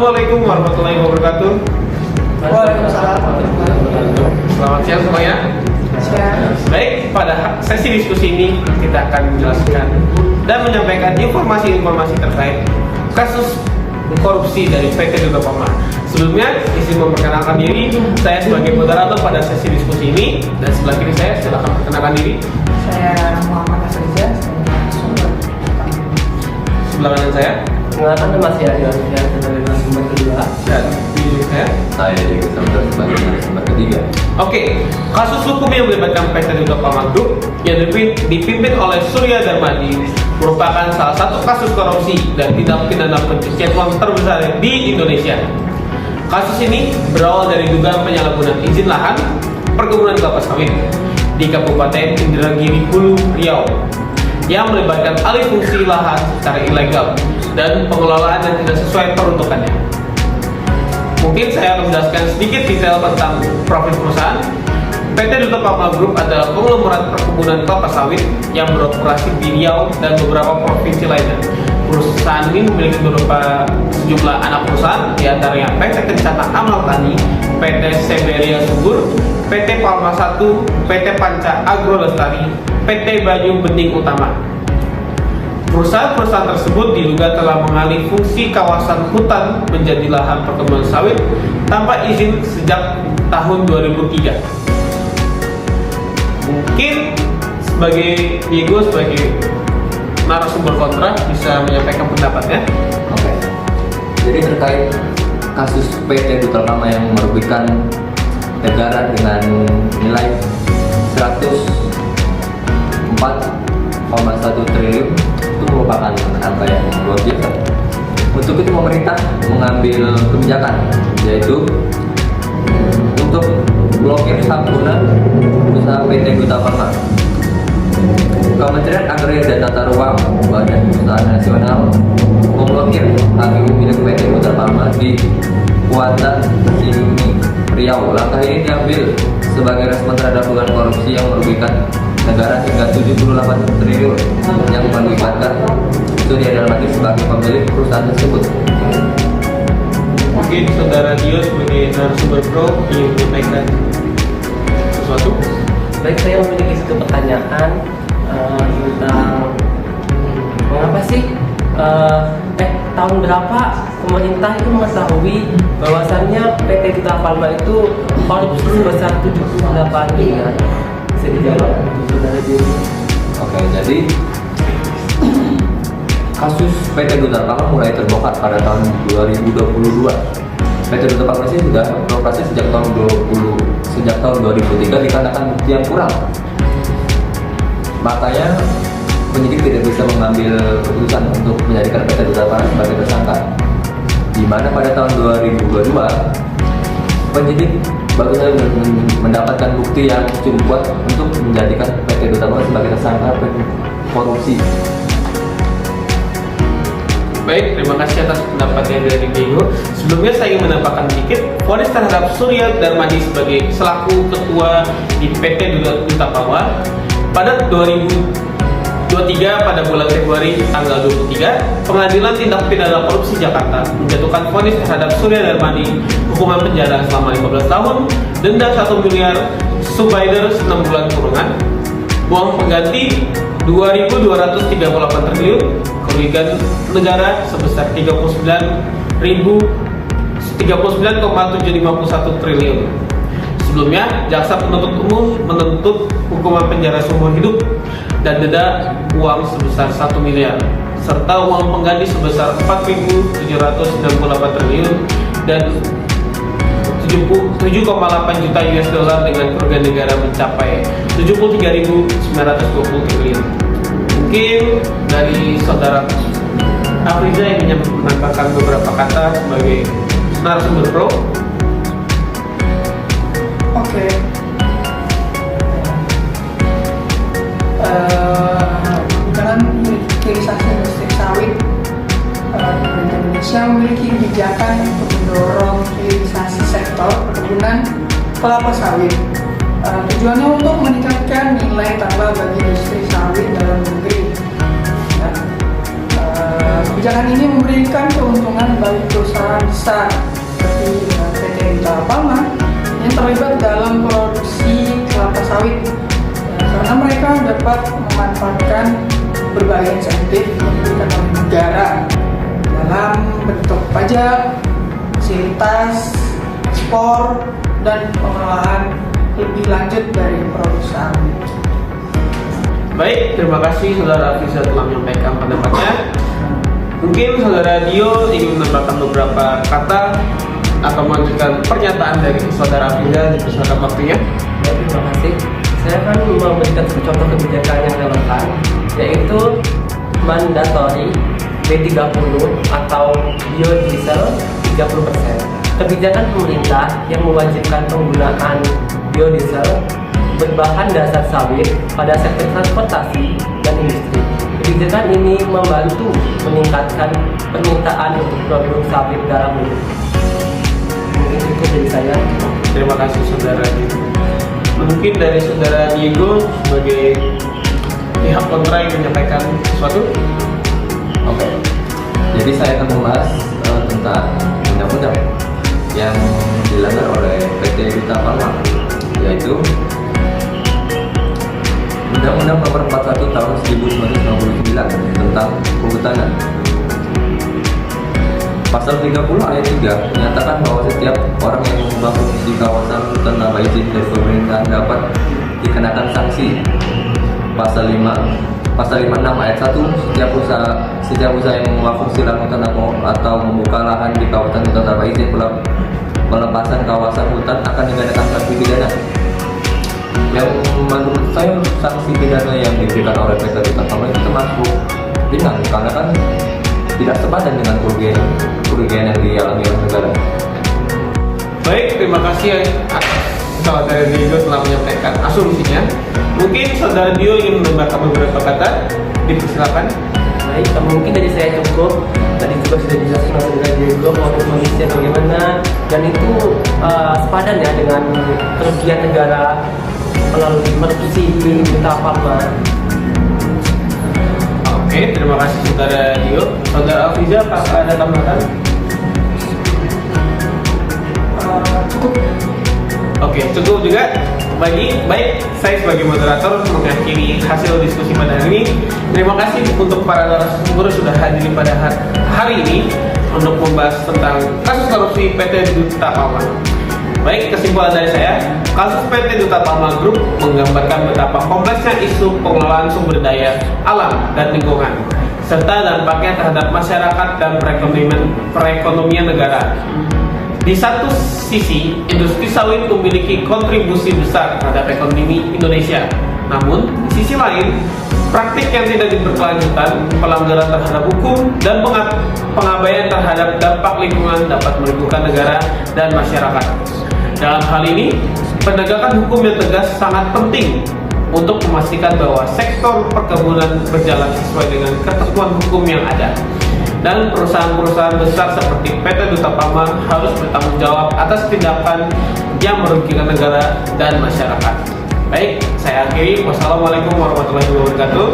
Assalamualaikum warahmatullahi wabarakatuh. Waalaikumsalam. Selamat siang semuanya. Baik, pada sesi diskusi ini kita akan menjelaskan dan menyampaikan informasi-informasi terkait kasus korupsi dari PT Duta Pharma. Sebelumnya, izin memperkenalkan diri, saya sebagai moderator pada sesi diskusi ini, dan sebelah kiri saya silakan perkenalkan diri. Saya Muhammad Asriza. Sebelah kanan saya Mengatakan masih ada yang sebagai narasumber kedua. dan di Saya Diego Samudra sebagai narasumber ketiga. Oke, kasus hukum yang melibatkan PT Duta Pharma Group yang dipimpin oleh Surya Darmadi merupakan salah satu kasus korupsi dan tindak pidana pencucian uang terbesar di Indonesia. Kasus ini berawal dari dugaan penyalahgunaan izin lahan perkebunan kelapa sawit di Kabupaten Indragiri Hulu, Riau yang melibatkan alih fungsi lahan secara ilegal dan pengelolaan yang tidak sesuai peruntukannya. Mungkin saya akan menjelaskan sedikit detail tentang profil perusahaan. PT Duta Pharma Group adalah konglomerat perkebunan kelapa sawit yang beroperasi di Riau dan beberapa provinsi lainnya. Perusahaan ini memiliki sejumlah anak perusahaan, diantaranya PT Kencana Amal Tani, PT Seberia Subur, PT Palma 1, PT Panca Agro Lestari, PT Banyu Bening Utama. Perusahaan-perusahaan tersebut diduga telah mengalih fungsi kawasan hutan menjadi lahan perkebunan sawit tanpa izin sejak tahun 2003. Mungkin sebagai Diego sebagai narasumber kontra bisa menyampaikan pendapatnya. Oke. Jadi terkait kasus PT Duta Pharma yang merugikan negara dengan nilai 104,1 triliun itu merupakan angka yang luar biasa. Untuk itu pemerintah mengambil kebijakan yaitu untuk blokir santunan usaha PT Duta Pharma. Kementerian Agraria dan Tata Ruang Badan Usaha Nasional memblokir HGU milik PT Duta Pharma di Kuantan, Sini, Riau. Langkah ini diambil sebagai respon terhadap dugaan korupsi yang merugikan negara hingga 78 triliun yang melibatkan Surya Darmadi sebagai pemilik perusahaan tersebut. Mungkin saudara Dio sebagai narasumber pro ingin menyampaikan sesuatu. Baik, saya memiliki satu pertanyaan tentang mengapa sih tahun berapa pemerintah itu mengetahui bahwasannya PT Duta Pharma itu korupsi sebesar 78 miliar? Bisa dijawab saudara Diego? Oke, jadi kasus PT Duta Pharma mulai terbongkar pada tahun 2022. PT Duta Pharma ini sudah beroperasi sejak tahun 2003 dikarenakan bukti yang kurang. Makanya penyidik tidak bisa mengambil keputusan untuk menjadikan PT Duta Pharma sebagai tersangka. Di mana pada tahun 2022 penyidik baru saja mendapatkan bukti yang cukup kuat untuk menjadikan PT Duta Pharma sebagai tersangka korupsi. Baik, terima kasih atas pendapatnya dari Diego. Sebelumnya saya ingin menambahkan sedikit, vonis terhadap Surya Darmadi sebagai selaku ketua di PT Duta Pharma pada 2023 pada bulan Februari tanggal 23, Pengadilan Tindak Pidana Korupsi Jakarta menjatuhkan vonis terhadap Surya Darmadi hukuman penjara selama 15 tahun, denda 1 miliar, subsidiary 6 bulan kurungan, uang pengganti 2.238 triliun, kerugian negara sebesar 39,751 triliun. Sebelumnya, jaksa penuntut umum menuntut hukuman penjara seumur hidup dan denda uang sebesar 1 miliar serta uang pengganti sebesar 4.768 triliun dan 7,8 juta US dollar dengan kerugian negara mencapai 73.920 triliun. Mungkin dari saudara Afriza yang menambahkan beberapa kata sebagai narasumber pro. Oke. Dalam hilirisasi industri sawit, pemerintah Indonesia memiliki kebijakan untuk mendorong hilirisasi sektor perkebunan kelapa sawit. Tujuannya untuk meningkatkan nilai tambah bagi industri sawit dalam negeri. Kebijakan ini memberikan keuntungan bagi perusahaan besar seperti PT Duta Palma yang terlibat dalam produksi kelapa sawit, karena mereka dapat memanfaatkan berbagai insentif yang diberikan oleh negara dalam bentuk pajak, fasilitas, ekspor, dan pengelolaan lebih lanjut dari produk sawit. Baik, terima kasih Saudara Afrizal telah menyampaikan pendapatnya. Mungkin Saudara Dio ingin menambahkan beberapa kata atau melanjutkan pernyataan dari Saudara Afrizal, dipersilakan waktunya. Ya, terima kasih. Saya akan memberikan contoh kebijakan yang relevan, yaitu mandatory B30 atau biodiesel 30%. Kebijakan pemerintah yang mewajibkan penggunaan biodiesel berbahan dasar sawit pada sektor transportasi dan industri. Kebijakan ini membantu meningkatkan permintaan untuk produk sawit dalam negeri. Mungkin cukup dari saya. Terima kasih Saudara Diego. Mungkin dari Saudara Diego sebagai pihak kontra yang menyampaikan sesuatu. Oke. Jadi saya akan membahas tentang undang-undang yang dilanggar oleh PT Duta Palma, yaitu Undang-Undang Nomor 41 Tahun 1999 tentang Kehutanan. Pasal 30 ayat 3 menyatakan bahwa setiap orang yang membangun di kawasan hutan tanpa izin dari pemerintah dapat dikenakan sanksi. Pasal 56 ayat 1, setiap usaha yang memfungsi lahan hutan atau membuka lahan di kawasan hutan tanpa izin pelepasan kawasan hutan akan dikenakan sanksi pidana. Yang menurut saya sanksi pidana yang diberikan oleh PT Duta Palma itu termasuk ringan, karena kan tidak sepadan dengan kerugian yang dialami oleh negara. Baik, terima kasih atas Saudara Diego telah menyampaikan asumsinya. Mungkin Saudara Dio ingin menambahkan beberapa kata, dipersilakan. Baik, mungkin dari saya cukup. Tadi juga sudah dijelaskan oleh Saudara Diego bahwa kondisinya bagaimana, dan itu sepadan ya dengan kerugian negara melalui produksi Duta Palma. Oke, terima kasih Saudara Dio. Saudara Afrizal, apakah ada tambahan? Cukup. Oke, cukup juga. Baik, saya sebagai moderator mengakhiri hasil diskusi pada hari ini. Terima kasih untuk para narasumber sudah hadir pada hari ini untuk membahas tentang kasus korupsi PT Duta Palma. Baik, kesimpulan dari saya, kasus PT Duta Palma Group menggambarkan betapa kompleksnya isu pengelolaan sumber daya alam dan lingkungan, serta dampaknya terhadap masyarakat dan perekonomian negara. Di satu sisi, industri sawit memiliki kontribusi besar terhadap ekonomi Indonesia. Namun, di sisi lain, praktik yang tidak berkelanjutan, pelanggaran terhadap hukum, dan pengabaian terhadap dampak lingkungan dapat merugikan negara dan masyarakat. Dalam hal ini, penegakan hukum yang tegas sangat penting untuk memastikan bahwa sektor perkebunan berjalan sesuai dengan ketentuan hukum yang ada. Dan perusahaan-perusahaan besar seperti PT Duta Palma harus bertanggung jawab atas tindakan yang merugikan negara dan masyarakat. Baik, saya akhiri. Wassalamualaikum warahmatullahi wabarakatuh.